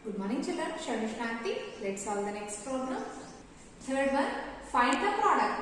Good morning children, Shanti. Let's solve the next problem. Third one, find the product.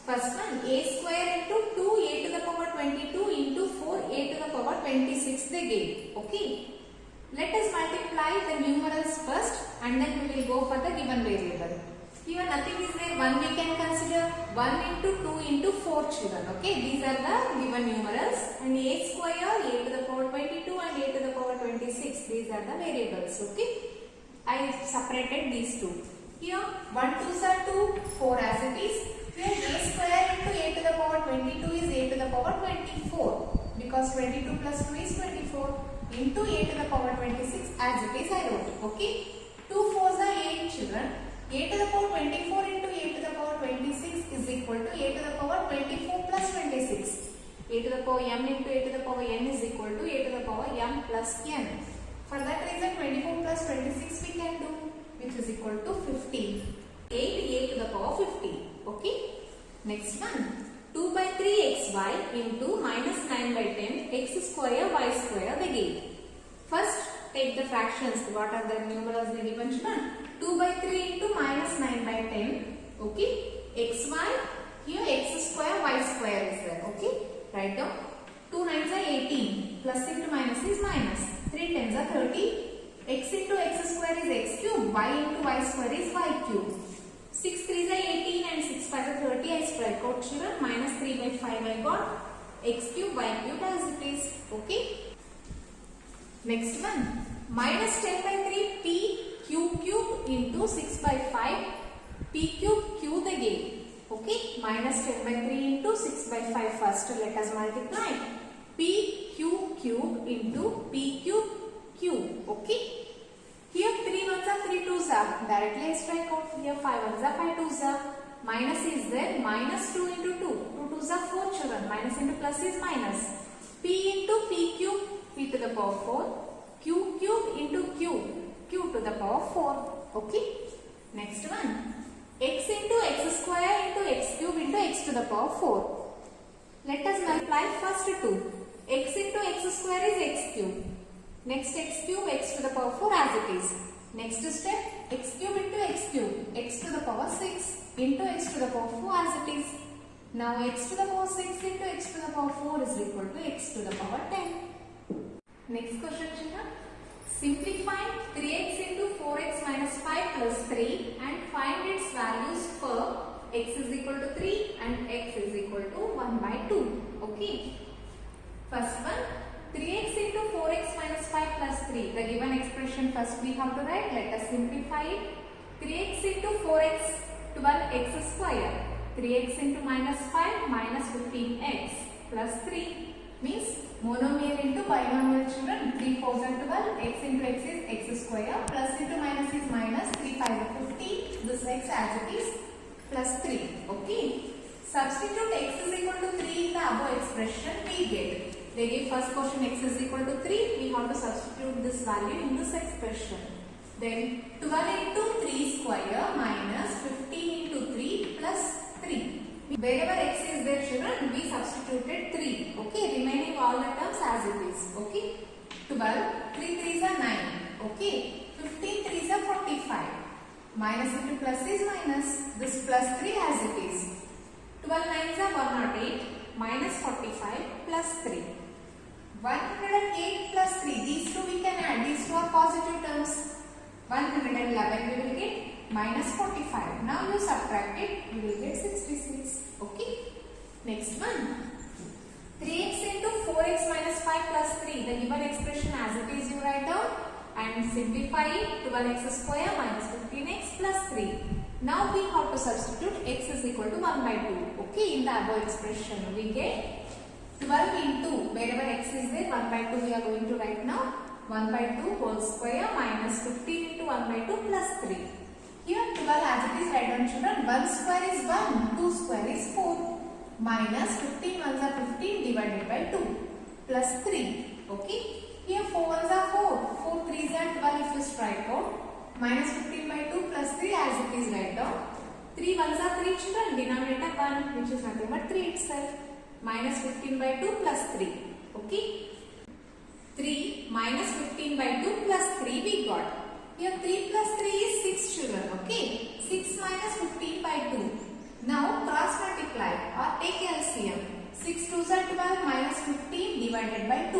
First one, a square into 2a to the power 22 into 4a to the power 26 they gave. Okay. Let us multiply the numerals first and then we will go for the given variable. Here nothing is there, 1 we can consider 1 into 2 into 4 children. Okay, these are the given numerals and a square, a to the power 22 and a to the power 26. These are the variables. Okay, I separated these two. Here 1 2s are 2, 4 as it is. Here a square into a to the power 22 is a to the power 24 because 22 plus 2 is 24 into a to the power 26 as it is I wrote. Okay, 2 4s are 8 children. A to the power 24 into a to the power 26 is equal to a to the power 24 plus 26. A to the power m into a to the power n is equal to a to the power m plus n. For that reason 24 plus 26 we can do, which is equal to 50. 8a to the power 50. Okay. Next one. 2 by 3xy into minus 9 by 10 x square y square they gave. First take the fractions. What are the numerals they given children? 2 by 3 into minus 9 by 10. Okay. xy. Here x square y square is there. Okay. Write down. 2 9s are 18. Plus into minus is minus. 3 10s are 30. X into x square is x cube. Y into y square is y cube. 6 3s are 18 and 6 5s are 30. I strike out children. Minus 3 by 5 I got x cube y cube as it is. Okay. Next one. Minus 10 by 3 p cube into 6 by 5 p cube q they gave. Okay. Minus 10 by 3 into 6 by 5 first. Let us multiply. P cube into p cube. Okay. Here 3 1s are 3 2s are. Directly I strike out. Here 5 1s are 5 2s are. Minus is there. Minus 2 into 2. 2 2s are 4 children. Minus into plus is minus. P into p cube. P to the power 4. Q cube into q to the power 4. Okay. Next one. X into x square into x cube into x to the power 4. Let us multiply first 2. X into x square is x cube. Next x cube x to the power 4 as it is. Next step x cube into x cube x to the power 6 into x to the power 4 as it is. Now x to the power 6 into x to the power 4 is equal to x to the power 10. Next question children. Simplify 3x into 4x minus 5 plus 3 and find its values for x is equal to 3 and x is equal to 1 by 2. Okay. First one. 3x into 4x minus 5 plus 3. The given expression first we have to write. Let us simplify it. 3x into 4x 12x square. 3x into minus 5 minus 15x plus 3 means monomial into binomial children. 3 4s are 12. X into x is x square. Plus into minus is minus. 3 5 are 15. This x as it is plus 3. Okay. Substitute x is equal to 3 in the above expression we get. They gave first question x is equal to 3. We have to substitute this value in this expression. Then 12 into 3 square minus 15 into 3 plus 3. Wherever x is there children, we substituted 3. Okay. Remaining all the terms as it is. Okay. 12. 3 3s are 9. Okay. 15 3s are 45. Minus into plus is minus. This plus 3 as it is. 12 9s are 108. Minus 45 plus 3. 108 plus 3. These two we can add. These two are positive terms. 111 we will get minus 45. Now you subtract it. You will get 66. Okay. Next one. 3x into 4x minus 5 plus 3. The given expression as it is you write down and simplify it. 12x square minus 15x plus 3. Now we have to substitute x is equal to 1 by 2. Okay, in the above expression we get 12 into wherever x is there 1 by 2 we are going to write now. 1 by 2 whole square minus 15 into 1 by 2 plus 3. Here 12 as it is write down children. 1 square is 1, 2 square is 4 minus 15 ones are 15 divided by 2 plus 3. Okay. Here 4 ones are 4, 4 3s are 12 if you strike out. Minus 15 by 2 plus 3 as it is write down. 3 ones are 3 children. Denominator 1 which is nothing but 3 itself. Minus 15 by 2 plus 3. Okay. 3 minus 15 by 2 plus 3 we got. Here 3 plus 3 is 6 children. Okay. 6 minus 15 by 2. Now cross multiply or take LCM. 6 2s are 12 minus 15 divided by 2.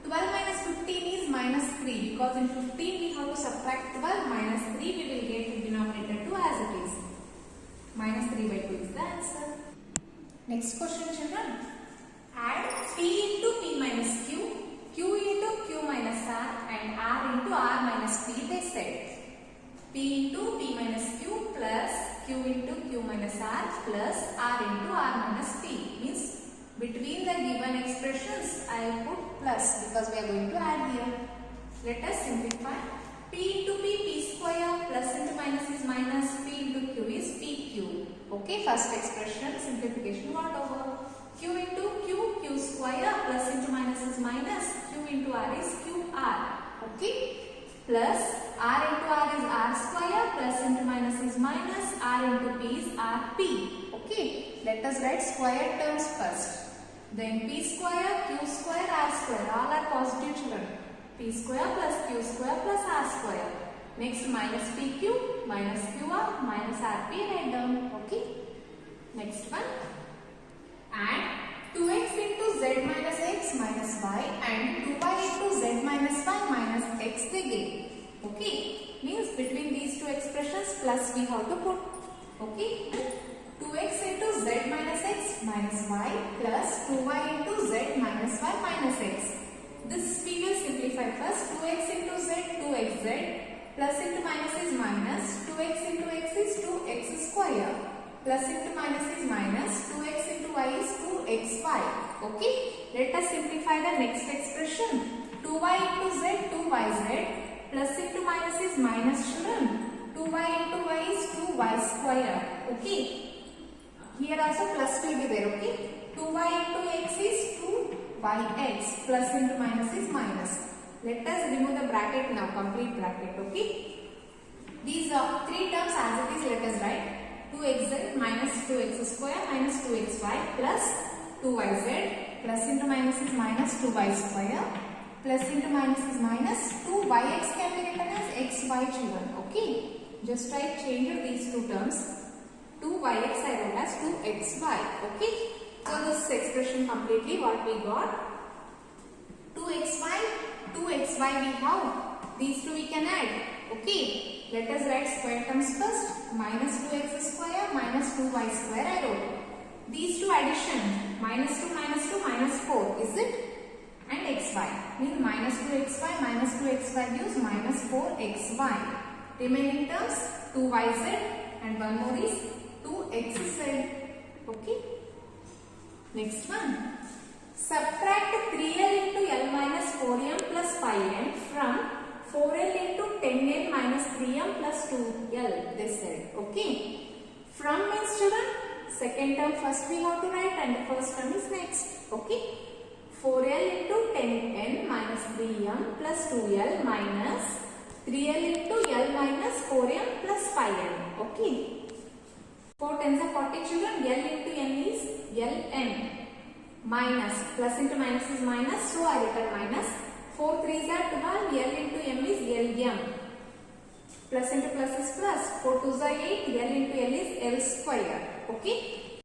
12 minus 15 is minus 3 because in 15 we have to subtract 12 minus 3 we will get the denominator 2 as it is. Minus 3 by 2 is the answer. Next question children. Add P into P minus Q, Q into Q minus R and R into R minus P they said. P into P minus Q plus Q into Q minus R plus R into R minus P means between the given expressions I will put plus because we are going to add here. Let us simplify. P into P, P square plus into minus is minus, P into Q is PQ. Okay, first expression simplification got over. Q into Q, Q square plus into minus is minus, Q into R is QR. Okay, plus R into R is R square plus into minus is minus, R into P is RP. Okay, let us write square terms first. Then P square, Q square, R square all are positive children. P square plus Q square plus R square. Next minus PQ minus QR minus RP write down. Okay. Next one. Add 2x into z minus x minus y and 2y into z minus y minus x they give. Okay. Means between these two expressions plus we have to put. Okay. 2x into z minus x minus y plus 2y into z minus y minus x. This we will simplify first. 2x into z, 2xz plus into minus is minus. 2x into x is 2x square plus into minus is minus. 2x into y is 2xy. Okay. Let us simplify the next expression. 2y into z, 2yz plus into minus is minus children. 2y into y is 2y square. Okay. Here also plus will be there. Okay. 2y into x is 2yx plus into minus is minus. Let us remove the bracket now, complete bracket. Okay. These are three terms as it is. Let us write 2xz minus 2x square minus 2xy plus 2yz plus into minus is minus 2y square plus into minus is minus 2yx can be written as xy children. Okay. Just try change these two terms. 2yx I wrote as 2xy. Okay. So this expression completely what we got. 2xy we have. These two we can add. Okay. Let us write square terms first. Minus 2x square minus 2y square I wrote. These two addition. Minus 2 minus 4. Is it? And xy. Means minus 2xy gives minus 4xy. Remaining terms 2yz and one more is 2xz. Okay. Next one. Subtract 3l into l minus 4m plus 5n from 4l into 10l minus 3m plus 2l. They said. Okay. From means children, second term first we have to write and the first term is next. Okay. 4l into 10n minus 3m plus 2l minus 3l into l minus 4m plus 5m. Okay. 4 tens are 40 children. L into n is ln. Minus. Plus into minus is minus. So I written minus. 4 3s are 12. L into m is lm. Plus into plus is plus. 4 2s are 8. L into l is l square. Okay.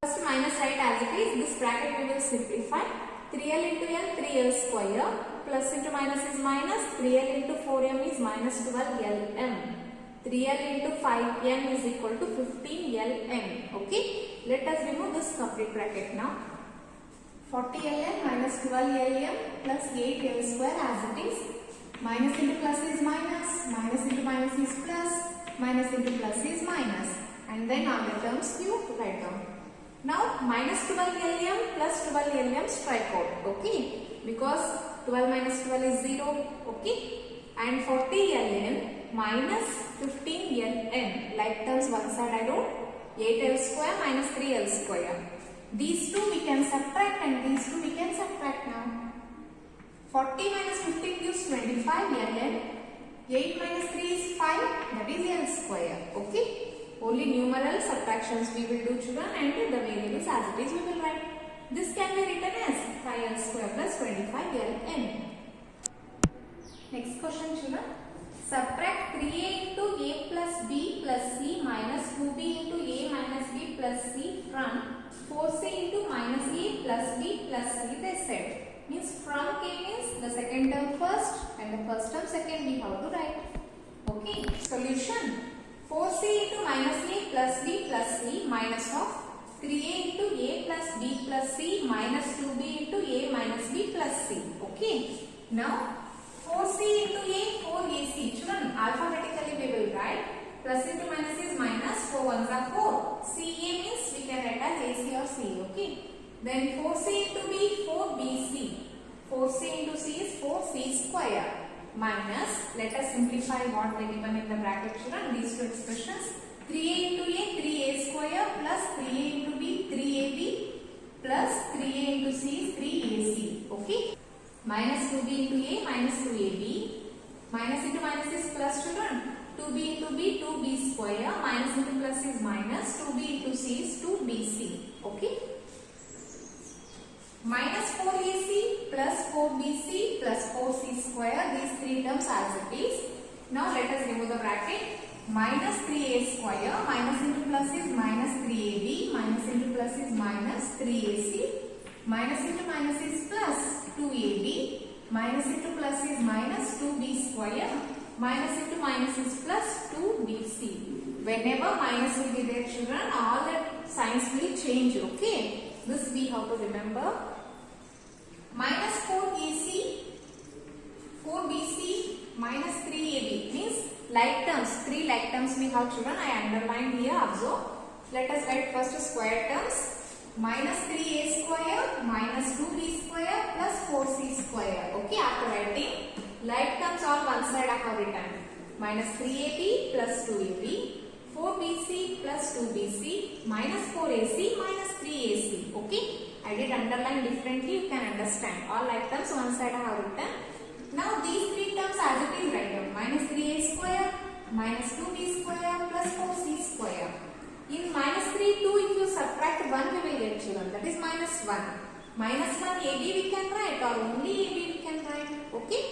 First minus write as it is. This bracket we will simplify. 3l into l 3l square. Plus into minus is minus. 3l into 4m is minus 12lm. 3l into 5m is equal to 15lm. Okay. Let us remove this complete bracket now. 40lm minus 12lm plus 8l square as it is. Minus into plus is minus. Minus into minus is plus. Minus into plus is minus. And then on the terms you write down. Now minus 12lm plus 12lm strike out. Okay. Because 12 minus 12 is 0. Okay. And 40ln minus 15ln. Like terms one side I wrote 8l square minus 3l square. These two we can subtract and these two we can subtract now. 40 minus 15 gives 25 ln. 8 minus 3 is 5, that is l square. Okay. Only numeral subtractions we will do children and the variables as it is we will write. This can be written as 5l square plus 25 ln. Next question children. Subtract 3a into a plus b plus c minus 2b into a minus b plus c from 4c into minus a plus b plus c, they said. Means from k means the second term first and the first term second, we have to write. Okay, solution 4c into minus a plus b plus c minus of 3a into a plus b plus c minus 2b into a minus b plus c. Okay, now 4c into a, 4ac. Children, alphabetically we will write. Plus into minus is minus, 4 ones are 4. Ca means we can write as ac or c. Okay. Then 4c into b, 4bc. 4c into c is 4c square. Minus, let us simplify what we given in the bracket, children. These two expressions. 3a into a, 3a square plus 3a into b, 3ab plus 3a into c is 3ac. Okay. Minus 2b into a minus 2ab. Minus into minus is plus, children. 2b into b, 2b square. Minus into plus is minus. 2b into c is 2bc. Okay. Minus 4ac plus 4bc plus 4c square. These three terms as it is. Now let us remove the bracket. Minus 3a square. Minus into plus is minus 3ab. Minus into plus is minus 3ac. Minus into minus is plus 2ab. Minus into plus is minus 2b square. Minus into minus is plus 2bc. Whenever minus will be there, children, all the signs will change. Okay. This we have to remember. Minus 4ac, 4bc, minus 3ab means like terms. Three like terms we have, children. I underlined here. Observe. Let us write first square terms. Minus 3a square minus 2b square plus 4c square. Okay, after writing like terms all one side I have written. Minus 3ab plus 2ab, 4bc plus 2bc, minus 4ac minus 3ac. Okay, I did underline differently, you can understand. All like terms one side I have written. Now these three terms as it is write down. Minus 3a square minus 2b square plus 4c square. In minus 3, 2, if you subtract 1, we will get, children. That is minus 1. Minus 1 AB we can write or only AB we can write. Okay.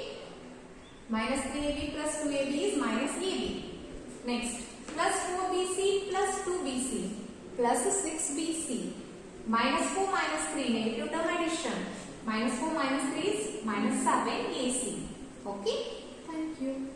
Minus 3AB plus 2AB is minus AB. Next. Plus 4BC plus 2BC plus 6BC. Minus 4 minus 3. Negative term addition. Minus 4 minus 3 is minus 7AC. Okay. Thank you.